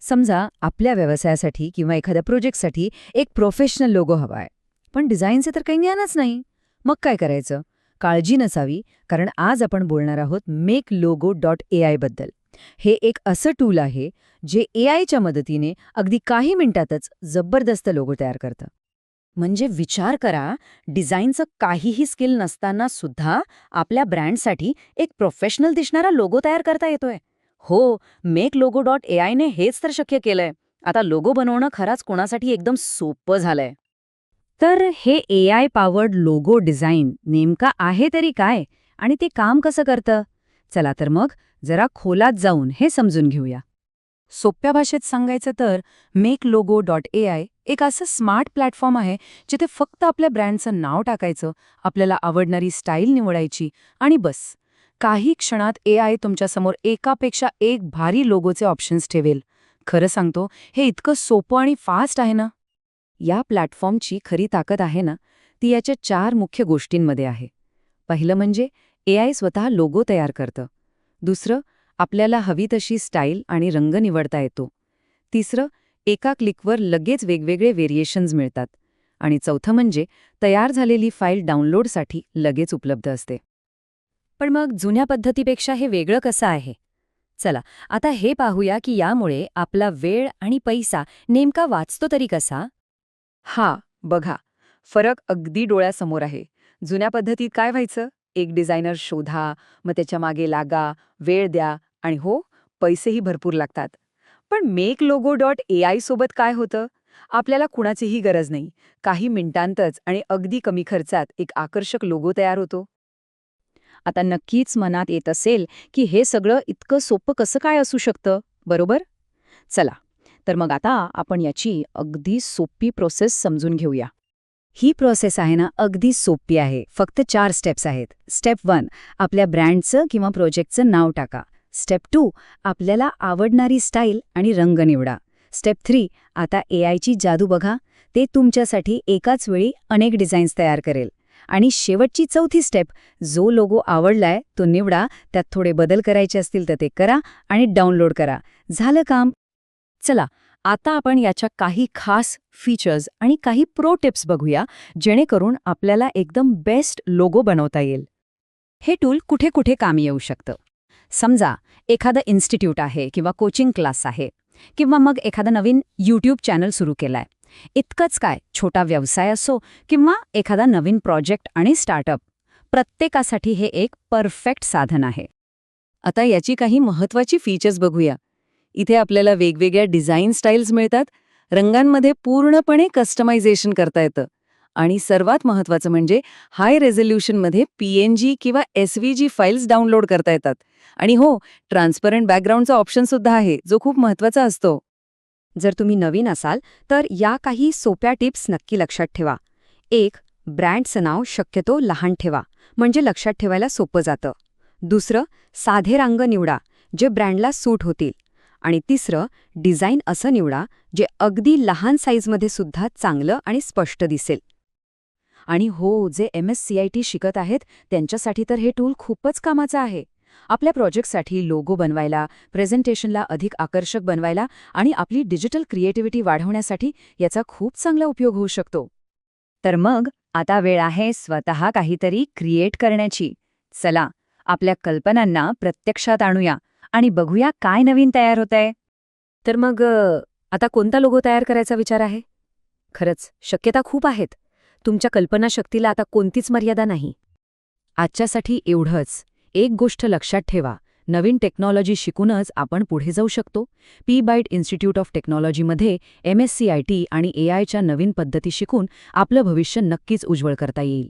समजा आपल्या व्यवसायासाठी किंवा एखाद्या प्रोजेक्टसाठी एक प्रोफेशनल लोगो हवा आहे, पण डिझाईनचे तर काही ज्ञानच नाही. मग काय करायचं? काळजी नसावी, कारण आज आपण बोलणार आहोत makelogo.ai बद्दल. हे एक असं टूल आहे जे एआयच्या मदतीने अगदी काही मिनिटातच जबरदस्त लोगो तयार करतं. म्हणजे विचार करा, डिझाईनचं काहीही स्किल नसताना सुद्धा आपल्या ब्रँडसाठी एक प्रोफेशनल दिसणारा लोगो तयार करता येतोय. हो, makelogo.ai ने हेच तर शक्य केलंय. आता लोगो बनवणं खराच कोणासाठी एकदम सोपं झालंय. तर हे एआय पॉवर्ड लोगो डिझाईन नेमका आहे तरी काय आणि ते काम कसं करतं? चला तर मग जरा खोलात जाऊन हे समजून घेऊया. सोप्या भाषेत सांगायचं तर makelogo.ai एक असं स्मार्ट प्लॅटफॉर्म आहे जिथे फक्त आपल्या ब्रँडचं नाव टाकायचं, आपल्याला आवडणारी स्टाईल निवडायची आणि बस. काही क्षणात एआय तुमच्यासमोर एकापेक्षा एक भारी लोगोचे ऑप्शन्स ठेवेल. खरं सांगतो, हे इतकं सोपं आणि फास्ट आहे ना. या प्लॅटफॉर्मची खरी ताकद आहे ना, ती याच्या 4 मुख्य गोष्टींमध्ये आहे. पहिलं म्हणजे एआय स्वतः लोगो तयार करतं. दुसरं, आपल्याला हवी तशी स्टाईल आणि रंग निवडता येतो. तिसरं, एका क्लिकवर लगेच वेगवेगळे व्हेरिएशन्स मिळतात. आणि चौथं म्हणजे तयार झालेली फाईल डाउनलोडसाठी लगेच उपलब्ध असते. पण मग जुन्या पद्धतीपेक्षा हे वेगळं कसं आहे? चला, आता हे पाहूया की यामुळे आपला वेळ आणि पैसा नेमका वाचतो तरी कसा? बघा, फरक अगदी डोळ्यासमोर आहे. जुन्या पद्धतीत काय व्हायचं? एक डिझायनर शोधा, मग त्याच्या मागे लागा, वेळ द्या आणि हो, पैसेही भरपूर लागतात. पण makelogo.ai सोबत काय होतं? आपल्याला कुणाचीही गरज नाही. काही मिनिटांतच आणि अगदी कमी खर्चात एक आकर्षक लोगो तयार होतो. आता नक्कीच मनात येत असेल की हे सगळं इतकं सोपं कसं काय असू शकतं, बरोबर? चला, तर मग आता आपण याची अगदी सोपी प्रोसेस समजून घेऊया. ही प्रोसेस आहे ना, अगदी सोपी आहे. फक्त 4 स्टेप्स आहेत. स्टेप 1, आपल्या ब्रँडचं किंवा प्रोजेक्टचं नाव टाका. स्टेप 2, आपल्याला आवडणारी स्टाईल आणि रंग निवडा. स्टेप 3, आता एआयची जादू बघा. ते तुमच्यासाठी एकाच वेळी अनेक डिझाईन्स तयार करेल. आणि शेवटची चौथी स्टेप, जो लोगो आवडलाय तो निवडा, त्यात थोडे बदल करायचे असतील तर ते करा आणि डाउनलोड करा. झालं काम. चला, आता आपण याच्या काही खास फीचर्स आणि काही प्रो टिप्स बघूया, जेणेकरून आपल्याला एकदम बेस्ट लोगो बनवता येईल. हे टूल कुठे कुठे कामी येऊ शकतं? समजा एखादं इन्स्टिट्यूट आहे किंवा कोचिंग क्लास आहे किंवा मग एखादा नवीन यूट्यूब चॅनल सुरू केलाय. इतकंच काय, छोटा व्यवसाय असो किंवा एखादा नवीन प्रोजेक्ट आणि स्टार्टअप, प्रत्येकासाठी हे एक परफेक्ट साधन आहे. आता याची काही महत्त्वाची फीचर्स बघूया. इथे आपल्याला वेगवेगळ्या डिझाईन स्टाईल्स मिळतात, रंगांमध्ये पूर्णपणे कस्टमायझेशन करता येतं आणि सर्वात महत्त्वाचं म्हणजे हाय रेझोल्युशनमध्ये PNG किंवा SVG फाईल्स डाउनलोड करता येतात. आणि हो, ट्रान्सपरंट बॅकग्राऊंडचा ऑप्शनसुद्धा आहे, जो खूप महत्त्वाचा असतो. जर तुम्ही नवीन असाल तर या काही सोप्या टिप्स नक्की लक्षात ठेवा. 1, ब्रँडचं नाव शक्यतो लहान ठेवा, म्हणजे लक्षात ठेवायला सोपं जातं. दुसरं, साधे रंग निवडा, जे ब्रँडला सूट होतील. आणि तिसरं, डिझाईन असं निवडा जे अगदी लहान साईजमध्ये सुद्धा चांगलं आणि स्पष्ट दिसेल. आणि हो, जे MSCIT शिकत आहेत त्यांच्यासाठी तर हे टूल खूपच कामाचं आहे. आपल्या प्रोजेक्टसाठी लोगो बनवायला, प्रेझेंटेशनला अधिक आकर्षक बनवायला आणि आपली डिजिटल क्रिएटिव्हिटी वाढवण्यासाठी याचा खूप चांगला उपयोग होऊ शकतो. तर मग आता वेळ आहे स्वतः काहीतरी क्रिएट करण्याची. चला, आपल्या कल्पनांना प्रत्यक्षात आणूया आणि बघूया काय नवीन तयार होतंय. तर मग आता कोणता लोगो तयार करायचा विचार आहे? खरंच, शक्यता खूप आहेत. तुमच्या कल्पनाशक्तीला आता कोणतीच मर्यादा नाही. आजच्यासाठी एवढंच. एक गोष्ट लक्षात ठेवा, नवीन टेक्नॉलॉजी शिकूनच आपण पुढे जाऊ शकतो. P-BITE इन्स्टिट्यूट ऑफ टेक्नॉलॉजीमध्ये MSCIT आणि AIच्या नवीन पद्धती शिकून आपलं भविष्य नक्कीच उज्ज्वल करता येईल.